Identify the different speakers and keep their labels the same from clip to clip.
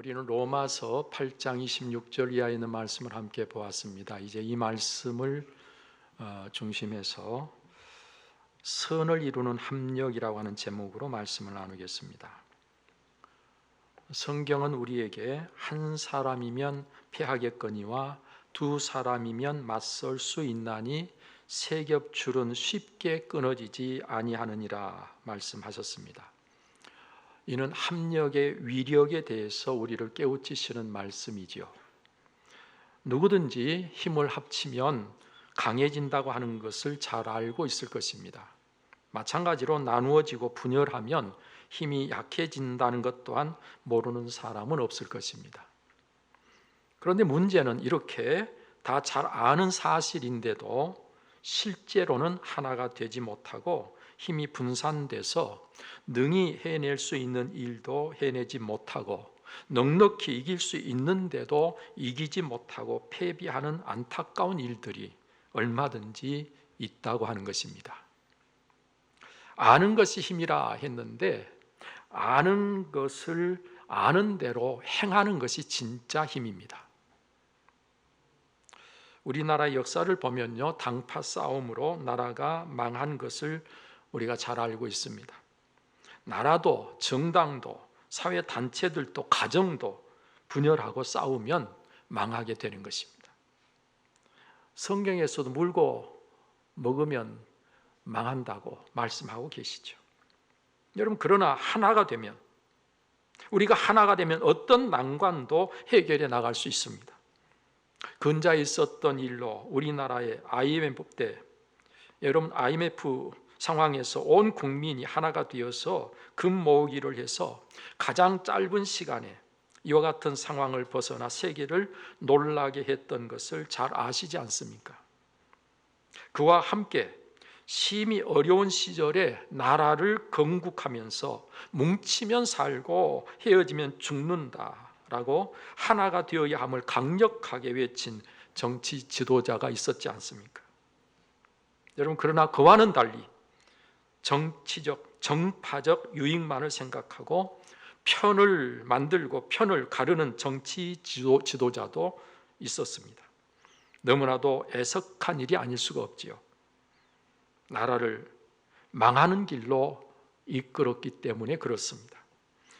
Speaker 1: 우리는 로마서 8장 26절 이하에 있는 말씀을 함께 보았습니다. 이제 이 말씀을 중심해서 선을 이루는 합력이라고 하는 제목으로 말씀을 나누겠습니다. 성경은 우리에게 한 사람이면 패하겠거니와 두 사람이면 맞설 수 있나니 세 겹줄은 쉽게 끊어지지 아니하느니라 말씀하셨습니다. 이는 합력의 위력에 대해서 우리를 깨우치시는 말씀이지요. 누구든지 힘을 합치면 강해진다고 하는 것을 잘 알고 있을 것입니다. 마찬가지로 나누어지고 분열하면 힘이 약해진다는 것 또한 모르는 사람은 없을 것입니다. 그런데 문제는 이렇게 다 잘 아는 사실인데도 실제로는 하나가 되지 못하고 힘이 분산돼서 능히 해낼 수 있는 일도 해내지 못하고 넉넉히 이길 수 있는데도 이기지 못하고 패배하는 안타까운 일들이 얼마든지 있다고 하는 것입니다. 아는 것이 힘이라 했는데 아는 것을 아는 대로 행하는 것이 진짜 힘입니다. 우리나라의 역사를 보면요, 당파 싸움으로 나라가 망한 것을 우리가 잘 알고 있습니다. 나라도 정당도 사회단체들도 가정도 분열하고 싸우면 망하게 되는 것입니다. 성경에서도 물고 먹으면 망한다고 말씀하고 계시죠. 여러분, 그러나 하나가 되면, 우리가 하나가 되면 어떤 난관도 해결해 나갈 수 있습니다. 근자에 있었던 일로 우리나라의 IMF 때, 여러분, IMF 상황에서 온 국민이 하나가 되어서 금 모으기를 해서 가장 짧은 시간에 이와 같은 상황을 벗어나 세계를 놀라게 했던 것을 잘 아시지 않습니까? 그와 함께 심히 어려운 시절에 나라를 건국하면서 뭉치면 살고 헤어지면 죽는다라고 하나가 되어야 함을 강력하게 외친 정치 지도자가 있었지 않습니까? 여러분, 그러나 그와는 달리 정치적, 정파적 유익만을 생각하고 편을 만들고 편을 가르는 정치 지도자도 있었습니다. 너무나도 애석한 일이 아닐 수가 없지요. 나라를 망하는 길로 이끌었기 때문에 그렇습니다.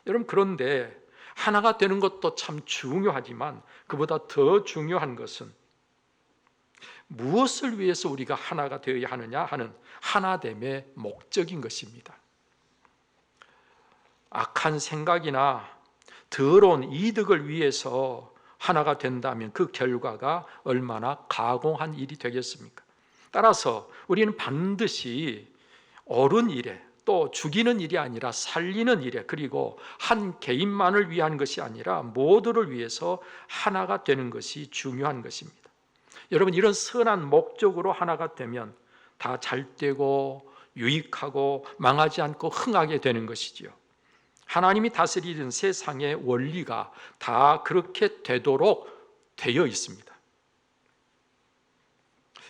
Speaker 1: 여러분, 그런데 하나가 되는 것도 참 중요하지만 그보다 더 중요한 것은 무엇을 위해서 우리가 하나가 되어야 하느냐 하는 하나됨의 목적인 것입니다. 악한 생각이나 더러운 이득을 위해서 하나가 된다면 그 결과가 얼마나 가공한 일이 되겠습니까? 따라서 우리는 반드시 옳은 일에, 또 죽이는 일이 아니라 살리는 일에, 그리고 한 개인만을 위한 것이 아니라 모두를 위해서 하나가 되는 것이 중요한 것입니다. 여러분, 이런 선한 목적으로 하나가 되면 다 잘되고 유익하고 망하지 않고 흥하게 되는 것이지요. 하나님이 다스리는 세상의 원리가 다 그렇게 되도록 되어 있습니다.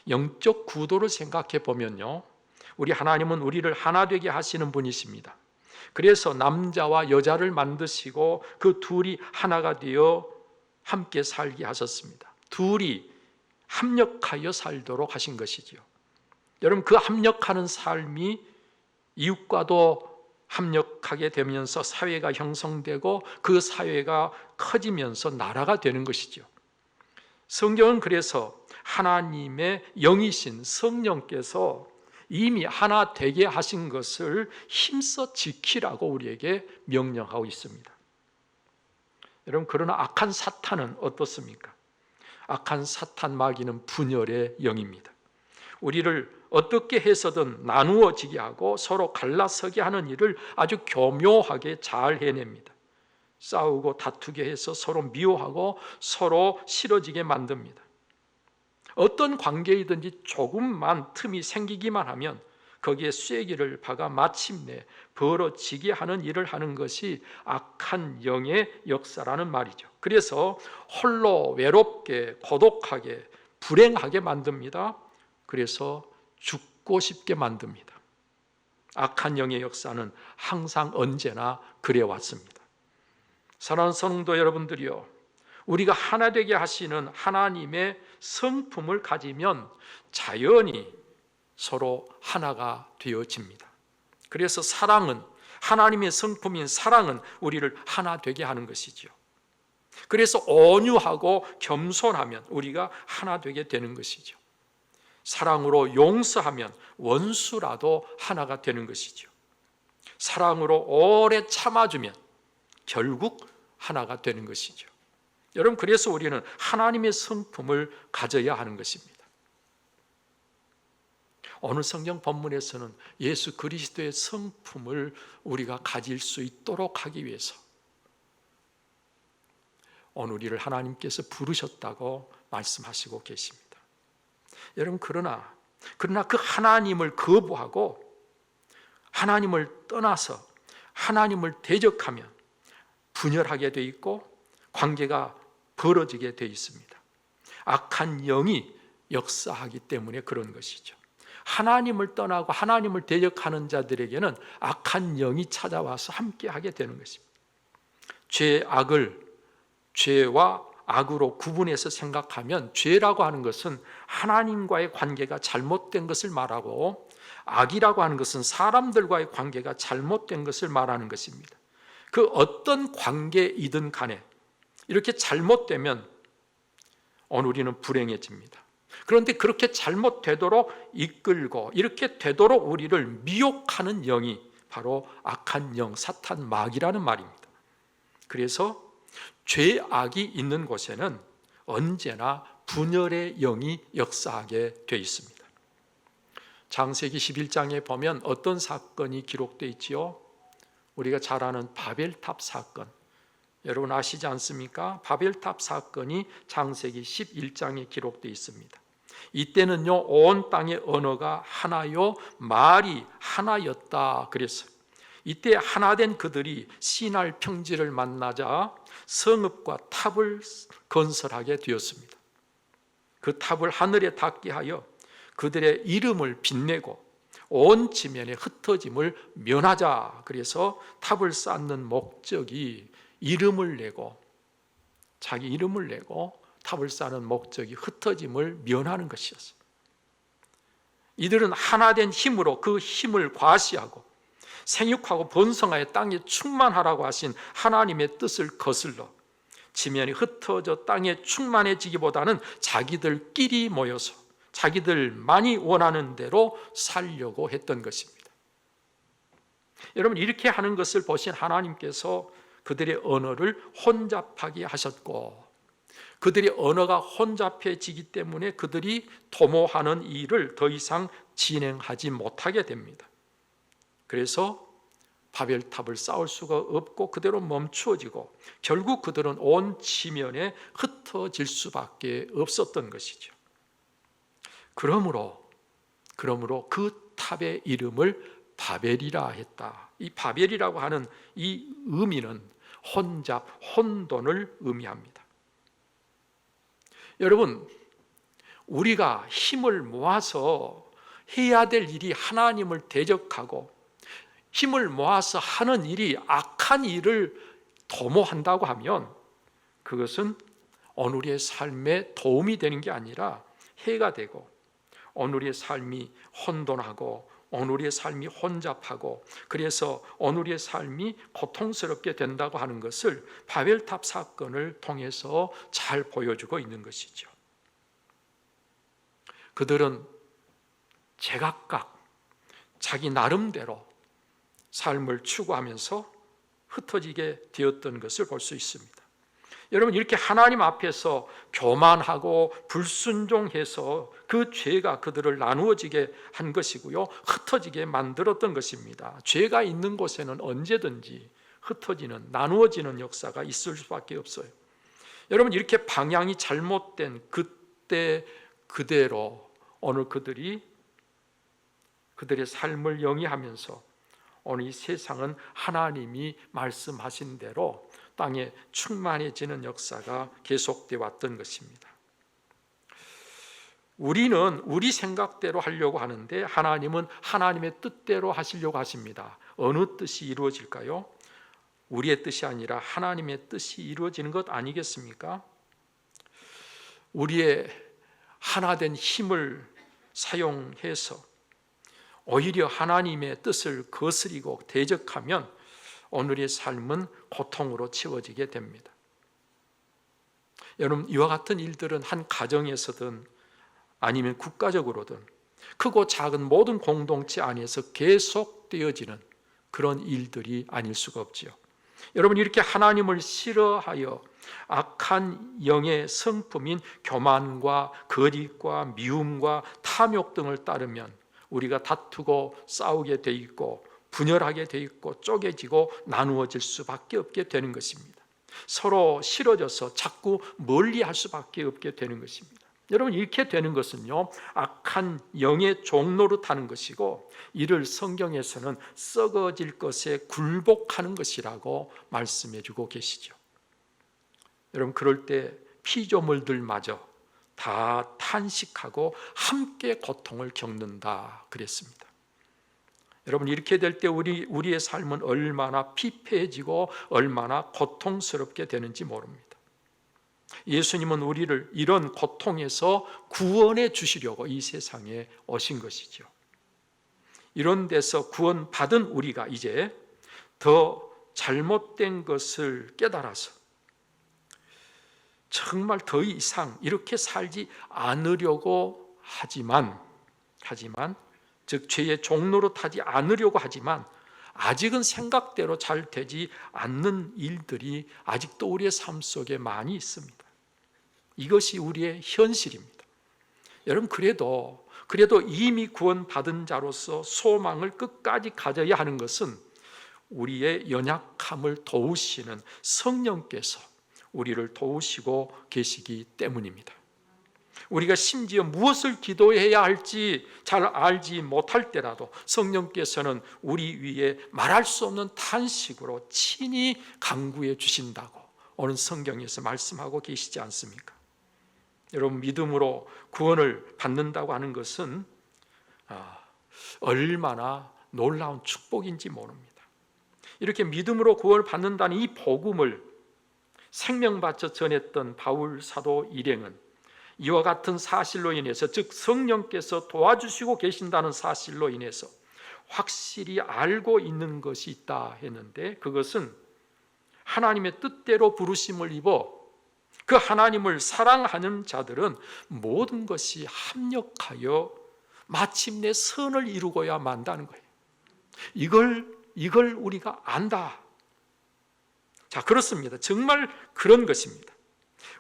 Speaker 1: 영적 구도를 생각해 보면요, 우리 하나님은 우리를 하나 되게 하시는 분이십니다. 그래서 남자와 여자를 만드시고 그 둘이 하나가 되어 함께 살게 하셨습니다. 둘이 합력하여 살도록 하신 것이지요. 여러분, 그 합력하는 삶이 이웃과도 합력하게 되면서 사회가 형성되고 그 사회가 커지면서 나라가 되는 것이죠. 성경은 그래서 하나님의 영이신 성령께서 이미 하나 되게 하신 것을 힘써 지키라고 우리에게 명령하고 있습니다. 여러분, 그러나 악한 사탄은 어떻습니까? 악한 사탄 마귀는 분열의 영입니다. 우리를 어떻게 해서든 나누어지게 하고 서로 갈라서게 하는 일을 아주 교묘하게 잘 해냅니다. 싸우고 다투게 해서 서로 미워하고 서로 싫어지게 만듭니다. 어떤 관계이든지 조금만 틈이 생기기만 하면 거기에 쐐기를 박아 마침내 벌어지게 하는 일을 하는 것이 악한 영의 역사라는 말이죠. 그래서 홀로 외롭게 고독하게 불행하게 만듭니다. 그래서 죽고 싶게 만듭니다. 악한 영의 역사는 항상 언제나 그래왔습니다. 사랑하는 성도 여러분들이요, 우리가 하나 되게 하시는 하나님의 성품을 가지면 자연히 서로 하나가 되어집니다. 그래서 사랑은, 하나님의 성품인 사랑은 우리를 하나 되게 하는 것이죠. 그래서 온유하고 겸손하면 우리가 하나 되게 되는 것이죠. 사랑으로 용서하면 원수라도 하나가 되는 것이죠. 사랑으로 오래 참아주면 결국 하나가 되는 것이죠. 여러분, 그래서 우리는 하나님의 성품을 가져야 하는 것입니다. 오늘 성경 본문에서는 예수 그리스도의 성품을 우리가 가질 수 있도록 하기 위해서 오늘 우리를 하나님께서 부르셨다고 말씀하시고 계십니다. 여러분, 그러나 그 하나님을 거부하고 하나님을 떠나서 하나님을 대적하면 분열하게 돼 있고 관계가 벌어지게 돼 있습니다. 악한 영이 역사하기 때문에 그런 것이죠. 하나님을 떠나고 하나님을 대적하는 자들에게는 악한 영이 찾아와서 함께하게 되는 것입니다. 죄와 악으로 구분해서 생각하면 죄라고 하는 것은 하나님과의 관계가 잘못된 것을 말하고 악이라고 하는 것은 사람들과의 관계가 잘못된 것을 말하는 것입니다. 그 어떤 관계이든 간에 이렇게 잘못되면 오늘 우리는 불행해집니다. 그런데 그렇게 잘못되도록 이끌고 이렇게 되도록 우리를 미혹하는 영이 바로 악한 영, 사탄, 마귀라는 말입니다. 그래서 죄악이 있는 곳에는 언제나 분열의 영이 역사하게 되어 있습니다. 창세기 11장에 보면 어떤 사건이 기록되어 있지요? 우리가 잘 아는 바벨탑 사건, 여러분 아시지 않습니까? 바벨탑 사건이 창세기 11장에 기록되어 있습니다. 이때는요, 온 땅의 언어가 하나요, 말이 하나였다 그랬어요. 이때 하나된 그들이 시날 평지를 만나자 성읍과 탑을 건설하게 되었습니다. 그 탑을 하늘에 닿게 하여 그들의 이름을 빛내고 온 지면에 흩어짐을 면하자. 그래서 탑을 쌓는 목적이 이름을 내고, 자기 이름을 내고 탑을 쌓는 목적이 흩어짐을 면하는 것이었어요. 이들은 하나된 힘으로 그 힘을 과시하고 생육하고 번성하여 땅에 충만하라고 하신 하나님의 뜻을 거슬러 지면이 흩어져 땅에 충만해지기보다는 자기들끼리 모여서 자기들만이 원하는 대로 살려고 했던 것입니다. 여러분, 이렇게 하는 것을 보신 하나님께서 그들의 언어를 혼잡하게 하셨고, 그들의 언어가 혼잡해지기 때문에 그들이 도모하는 일을 더 이상 진행하지 못하게 됩니다. 그래서 바벨탑을 쌓을 수가 없고 그대로 멈추어지고 결국 그들은 온 지면에 흩어질 수밖에 없었던 것이죠. 그러므로 그 탑의 이름을 바벨이라 했다. 이 바벨이라고 하는 이 의미는 혼잡, 혼돈을 의미합니다. 여러분, 우리가 힘을 모아서 해야 될 일이 하나님을 대적하고 힘을 모아서 하는 일이 악한 일을 도모한다고 하면 그것은 오늘의 삶에 도움이 되는 게 아니라 해가 되고 오늘의 삶이 혼돈하고 오늘의 삶이 혼잡하고 그래서 오늘의 삶이 고통스럽게 된다고 하는 것을 바벨탑 사건을 통해서 잘 보여주고 있는 것이죠. 그들은 제각각 자기 나름대로 삶을 추구하면서 흩어지게 되었던 것을 볼 수 있습니다. 여러분, 이렇게 하나님 앞에서 교만하고 불순종해서 그 죄가 그들을 나누어지게 한 것이고요, 흩어지게 만들었던 것입니다. 죄가 있는 곳에는 언제든지 흩어지는, 나누어지는 역사가 있을 수밖에 없어요. 여러분, 이렇게 방향이 잘못된 그때 그대로 오늘 그들이 그들의 삶을 영위하면서 오늘 이 세상은 하나님이 말씀하신 대로 땅에 충만해지는 역사가 계속되어 왔던 것입니다. 우리는 우리 생각대로 하려고 하는데 하나님은 하나님의 뜻대로 하시려고 하십니다. 어느 뜻이 이루어질까요? 우리의 뜻이 아니라 하나님의 뜻이 이루어지는 것 아니겠습니까? 우리의 하나된 힘을 사용해서 오히려 하나님의 뜻을 거스리고 대적하면 오늘의 삶은 고통으로 채워지게 됩니다. 여러분, 이와 같은 일들은 한 가정에서든 아니면 국가적으로든 크고 작은 모든 공동체 안에서 계속되어지는 그런 일들이 아닐 수가 없지요. 여러분, 이렇게 하나님을 싫어하여 악한 영의 성품인 교만과 거짓과 미움과 탐욕 등을 따르면 우리가 다투고 싸우게 돼 있고 분열하게 돼 있고 쪼개지고 나누어질 수밖에 없게 되는 것입니다. 서로 싫어져서 자꾸 멀리할 수밖에 없게 되는 것입니다. 여러분, 이렇게 되는 것은요, 악한 영의 종노릇하는 것이고 이를 성경에서는 썩어질 것에 굴복하는 것이라고 말씀해 주고 계시죠. 여러분, 그럴 때 피조물들마저 다 탄식하고 함께 고통을 겪는다 그랬습니다. 여러분, 이렇게 될 때 우리의 삶은 얼마나 피폐해지고 얼마나 고통스럽게 되는지 모릅니다. 예수님은 우리를 이런 고통에서 구원해 주시려고 이 세상에 오신 것이죠. 이런 데서 구원받은 우리가 이제 더 잘못된 것을 깨달아서 정말 더 이상 이렇게 살지 않으려고 하지만 즉 죄의 종로로 타지 않으려고 하지만 아직은 생각대로 잘 되지 않는 일들이 아직도 우리의 삶 속에 많이 있습니다. 이것이 우리의 현실입니다. 여러분, 그래도 이미 구원받은 자로서 소망을 끝까지 가져야 하는 것은 우리의 연약함을 도우시는 성령께서 우리를 도우시고 계시기 때문입니다. 우리가 심지어 무엇을 기도해야 할지 잘 알지 못할 때라도 성령께서는 우리 위에 말할 수 없는 탄식으로 친히 간구해 주신다고 오늘 성경에서 말씀하고 계시지 않습니까? 여러분, 믿음으로 구원을 받는다고 하는 것은 얼마나 놀라운 축복인지 모릅니다. 이렇게 믿음으로 구원을 받는다는 이 복음을 생명 바쳐 전했던 바울 사도 일행은 이와 같은 사실로 인해서, 즉 성령께서 도와주시고 계신다는 사실로 인해서 확실히 알고 있는 것이 있다 했는데, 그것은 하나님의 뜻대로 부르심을 입어 그 하나님을 사랑하는 자들은 모든 것이 합력하여 마침내 선을 이루고야 만다는 거예요. 이걸 우리가 안다. 자, 그렇습니다. 정말 그런 것입니다.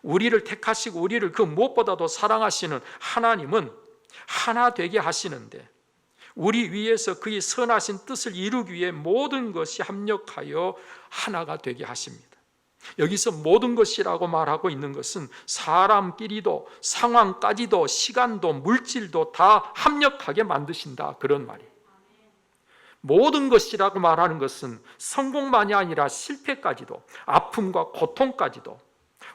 Speaker 1: 우리를 택하시고 우리를 그 무엇보다도 사랑하시는 하나님은 하나 되게 하시는데, 우리 위해서 그의 선하신 뜻을 이루기 위해 모든 것이 합력하여 하나가 되게 하십니다. 여기서 모든 것이라고 말하고 있는 것은 사람끼리도 상황까지도 시간도 물질도 다 합력하게 만드신다, 그런 말이에요. 모든 것이라고 말하는 것은 성공만이 아니라 실패까지도, 아픔과 고통까지도,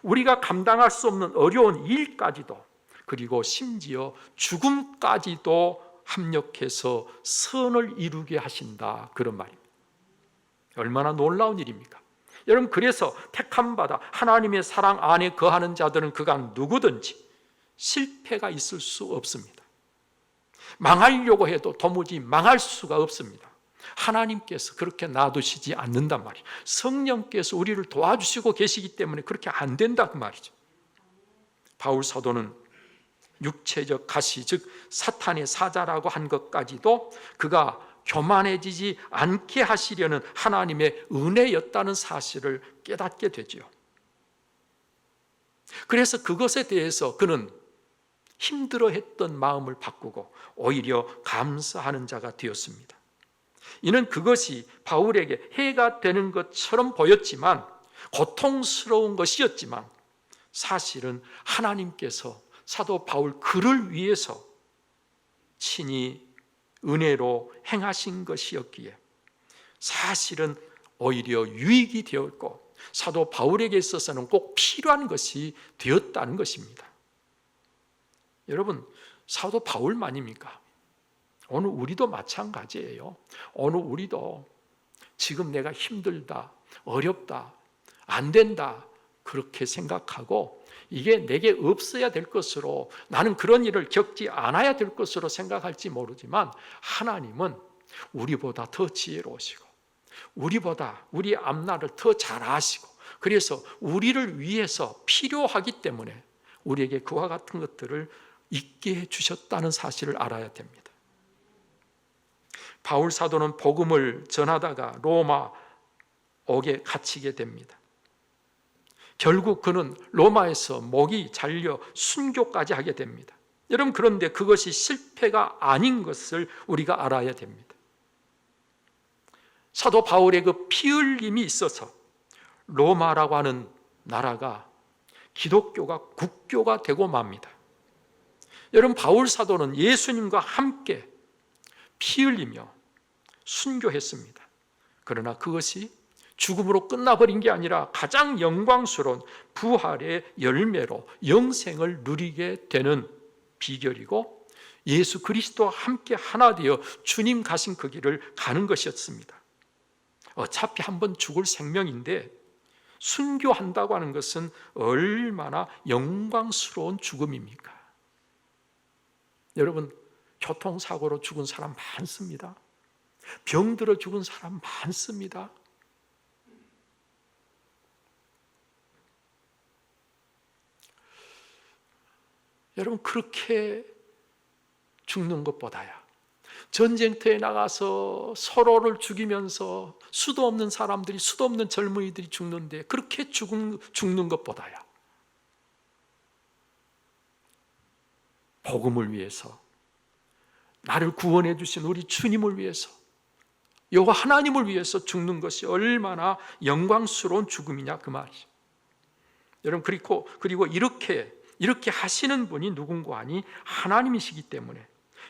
Speaker 1: 우리가 감당할 수 없는 어려운 일까지도, 그리고 심지어 죽음까지도 합력해서 선을 이루게 하신다, 그런 말입니다. 얼마나 놀라운 일입니까? 여러분, 그래서 택함받아 하나님의 사랑 안에 거하는 자들은 그간 누구든지 실패가 있을 수 없습니다. 망하려고 해도 도무지 망할 수가 없습니다. 하나님께서 그렇게 놔두시지 않는단 말이에요. 성령께서 우리를 도와주시고 계시기 때문에 그렇게 안 된다, 그 말이죠. 바울 사도는 육체적 가시, 즉 사탄의 사자라고 한 것까지도 그가 교만해지지 않게 하시려는 하나님의 은혜였다는 사실을 깨닫게 되죠. 그래서 그것에 대해서 그는 힘들어했던 마음을 바꾸고 오히려 감사하는 자가 되었습니다. 이는 그것이 바울에게 해가 되는 것처럼 보였지만, 고통스러운 것이었지만, 사실은 하나님께서 사도 바울 그를 위해서 친히 은혜로 행하신 것이었기에 사실은 오히려 유익이 되었고 사도 바울에게 있어서는 꼭 필요한 것이 되었다는 것입니다. 여러분, 사도 바울만입니까? 오늘 우리도 마찬가지예요. 오늘 우리도 지금 내가 힘들다, 어렵다, 안 된다 그렇게 생각하고 이게 내게 없어야 될 것으로, 나는 그런 일을 겪지 않아야 될 것으로 생각할지 모르지만 하나님은 우리보다 더 지혜로우시고 우리보다 우리 앞날을 더 잘 아시고, 그래서 우리를 위해서 필요하기 때문에 우리에게 그와 같은 것들을 있게 해주셨다는 사실을 알아야 됩니다. 바울 사도는 복음을 전하다가 로마 옥에 갇히게 됩니다. 결국 그는 로마에서 목이 잘려 순교까지 하게 됩니다. 여러분, 그런데 그것이 실패가 아닌 것을 우리가 알아야 됩니다. 사도 바울의 그 피 흘림이 있어서 로마라고 하는 나라가 기독교가 국교가 되고 맙니다. 여러분, 바울 사도는 예수님과 함께 피 흘리며 순교했습니다. 그러나 그것이 죽음으로 끝나버린 게 아니라 가장 영광스러운 부활의 열매로 영생을 누리게 되는 비결이고, 예수 그리스도와 함께 하나 되어 주님 가신 그 길을 가는 것이었습니다. 어차피 한번 죽을 생명인데 순교한다고 하는 것은 얼마나 영광스러운 죽음입니까? 여러분, 교통사고로 죽은 사람 많습니다. 병들어 죽은 사람 많습니다. 여러분, 그렇게 죽는 것보다야 전쟁터에 나가서 서로를 죽이면서 수도 없는 사람들이, 수도 없는 젊은이들이 죽는데 그렇게 죽는 것보다야 복음을 위해서, 나를 구원해 주신 우리 주님을 위해서, 여호와 하나님을 위해서 죽는 것이 얼마나 영광스러운 죽음이냐 그 말이죠. 여러분, 그리고 이렇게 하시는 분이 누군가 하니 하나님이시기 때문에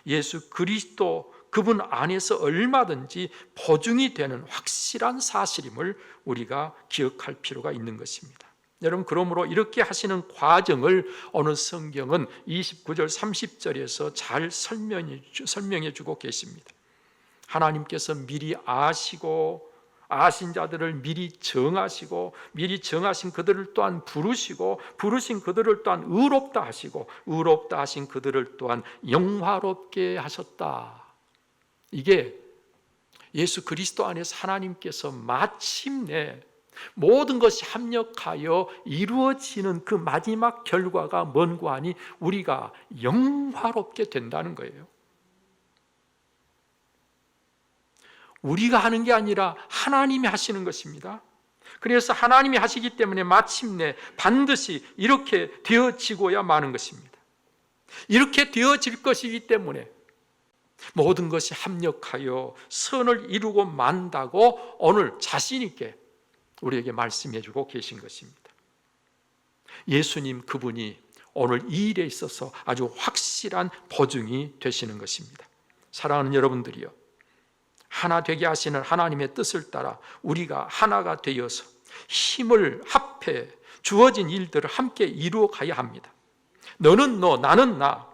Speaker 1: 예수 그리스도 그분 안에서 얼마든지 보증이 되는 확실한 사실임을 우리가 기억할 필요가 있는 것입니다. 여러분, 그러므로 이렇게 하시는 과정을 오늘 성경은 29절 30절에서 잘 설명해 주고 계십니다. 하나님께서 미리 아시고 아신 자들을 미리 정하시고, 미리 정하신 그들을 또한 부르시고, 부르신 그들을 또한 의롭다 하시고, 의롭다 하신 그들을 또한 영화롭게 하셨다. 이게 예수 그리스도 안에서 하나님께서 마침내 모든 것이 합력하여 이루어지는 그 마지막 결과가 뭔가 하니 우리가 영화롭게 된다는 거예요. 우리가 하는 게 아니라 하나님이 하시는 것입니다. 그래서 하나님이 하시기 때문에 마침내 반드시 이렇게 되어지고야 마는 것입니다. 이렇게 되어질 것이기 때문에 모든 것이 합력하여 선을 이루고 만다고 오늘 자신 있게 우리에게 말씀해 주고 계신 것입니다. 예수님 그분이 오늘 이 일에 있어서 아주 확실한 보증이 되시는 것입니다. 사랑하는 여러분들이요, 하나 되게 하시는 하나님의 뜻을 따라 우리가 하나가 되어서 힘을 합해 주어진 일들을 함께 이루어 가야 합니다. 너는 너, 나는 나,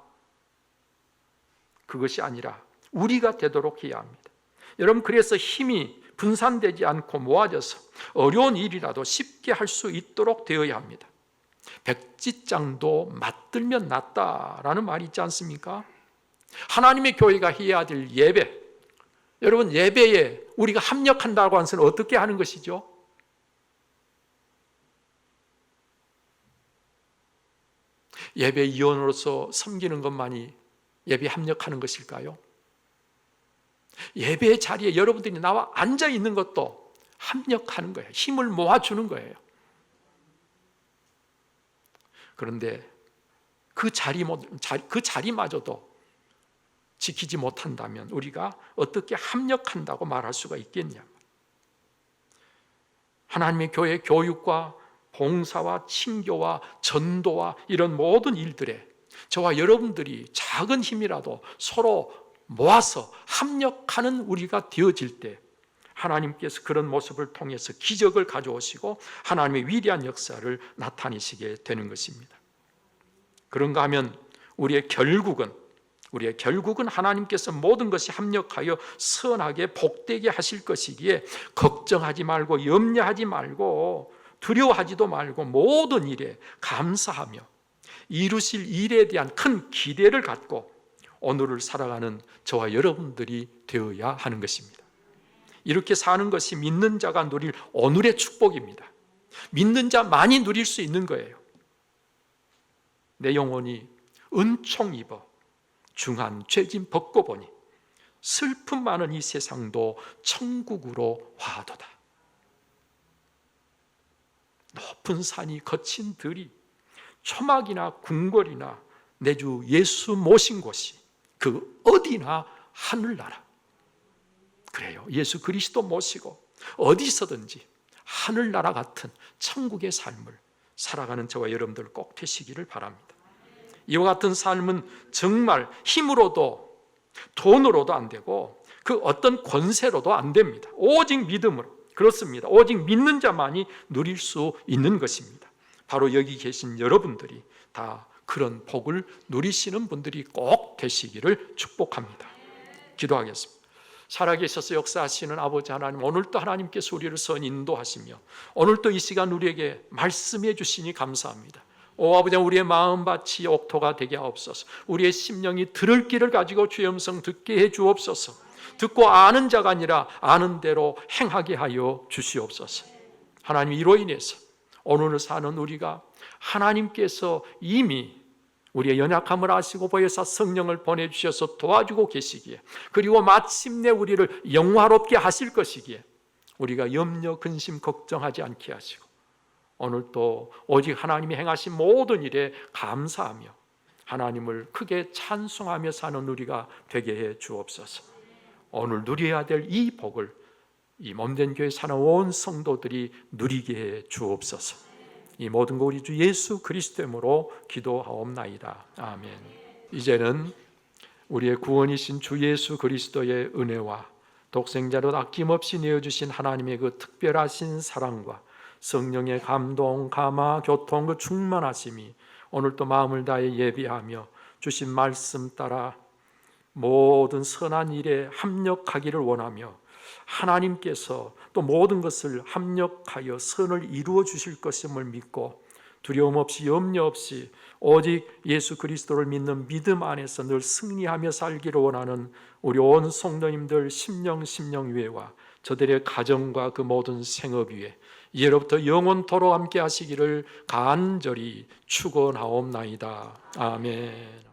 Speaker 1: 그것이 아니라 우리가 되도록 해야 합니다. 여러분, 그래서 힘이 분산되지 않고 모아져서 어려운 일이라도 쉽게 할 수 있도록 되어야 합니다. 백지장도 맞들면 낫다라는 말이 있지 않습니까? 하나님의 교회가 해야 될 예배, 여러분, 예배에 우리가 합력한다고 하는 것은 어떻게 하는 것이죠? 예배위원으로서 섬기는 것만이 예배에 합력하는 것일까요? 예배의 자리에 여러분들이 나와 앉아 있는 것도 합력하는 거예요. 힘을 모아주는 거예요. 그런데 그 자리마저도 지키지 못한다면 우리가 어떻게 합력한다고 말할 수가 있겠냐? 하나님의 교회 교육과 봉사와 친교와 전도와 이런 모든 일들에 저와 여러분들이 작은 힘이라도 서로 모아서 합력하는 우리가 되어질 때 하나님께서 그런 모습을 통해서 기적을 가져오시고 하나님의 위대한 역사를 나타내시게 되는 것입니다. 그런가 하면 우리의 결국은 우리의 결국은 하나님께서 모든 것이 합력하여 선하게 복되게 하실 것이기에 걱정하지 말고 염려하지 말고 두려워하지도 말고 모든 일에 감사하며 이루실 일에 대한 큰 기대를 갖고 오늘을 살아가는 저와 여러분들이 되어야 하는 것입니다. 이렇게 사는 것이 믿는 자가 누릴 오늘의 축복입니다. 믿는 자만이 누릴 수 있는 거예요. 내 영혼이 은총 입어 중한 죄짐 벗고 보니 슬픔 많은 이 세상도 천국으로 화하도다. 높은 산이 거친 들이 초막이나 궁궐이나 내 주 예수 모신 곳이 그 어디나 하늘나라. 그래요. 예수 그리스도 모시고 어디서든지 하늘나라 같은 천국의 삶을 살아가는 저와 여러분들 꼭 되시기를 바랍니다. 이와 같은 삶은 정말 힘으로도 돈으로도 안 되고 그 어떤 권세로도 안 됩니다. 오직 믿음으로. 그렇습니다. 오직 믿는 자만이 누릴 수 있는 것입니다. 바로 여기 계신 여러분들이 다 그런 복을 누리시는 분들이 꼭 되시기를 축복합니다. 기도하겠습니다. 살아계셔서 역사하시는 아버지 하나님, 오늘도 하나님께서 우리를 선 인도하시며 오늘도 이 시간 우리에게 말씀해 주시니 감사합니다. 오 아버지, 우리의 마음밭이 옥토가 되게 하옵소서. 우리의 심령이 들을 길을 가지고 주의 음성 듣게 해 주옵소서. 듣고 아는 자가 아니라 아는 대로 행하게 하여 주시옵소서. 하나님, 이로 인해서 오늘을 사는 우리가 하나님께서 이미 우리의 연약함을 아시고 보혜사 성령을 보내주셔서 도와주고 계시기에, 그리고 마침내 우리를 영화롭게 하실 것이기에 우리가 염려, 근심, 걱정하지 않게 하시고 오늘도 오직 하나님이 행하신 모든 일에 감사하며 하나님을 크게 찬송하며 사는 우리가 되게 해 주옵소서. 오늘 누려야 될 이 복을 이 몸된 교회 사는 온 성도들이 누리게 해 주옵소서. 이 모든 거 우리 주 예수 그리스도로 기도하옵나이다. 아멘. 이제는 우리의 구원이신 주 예수 그리스도의 은혜와 독생자로 아낌없이 내어주신 하나님의 그 특별하신 사랑과 성령의 감동, 감화, 교통, 그 충만하심이 오늘도 마음을 다해 예비하며 주신 말씀 따라 모든 선한 일에 합력하기를 원하며 하나님께서 또 모든 것을 합력하여 선을 이루어 주실 것임을 믿고 두려움 없이 염려 없이 오직 예수 그리스도를 믿는 믿음 안에서 늘 승리하며 살기를 원하는 우리 온 성도님들 심령 위에와 저들의 가정과 그 모든 생업 위에 이제로부터 영원토록 함께 하시기를 간절히 축원하옵나이다. 아멘.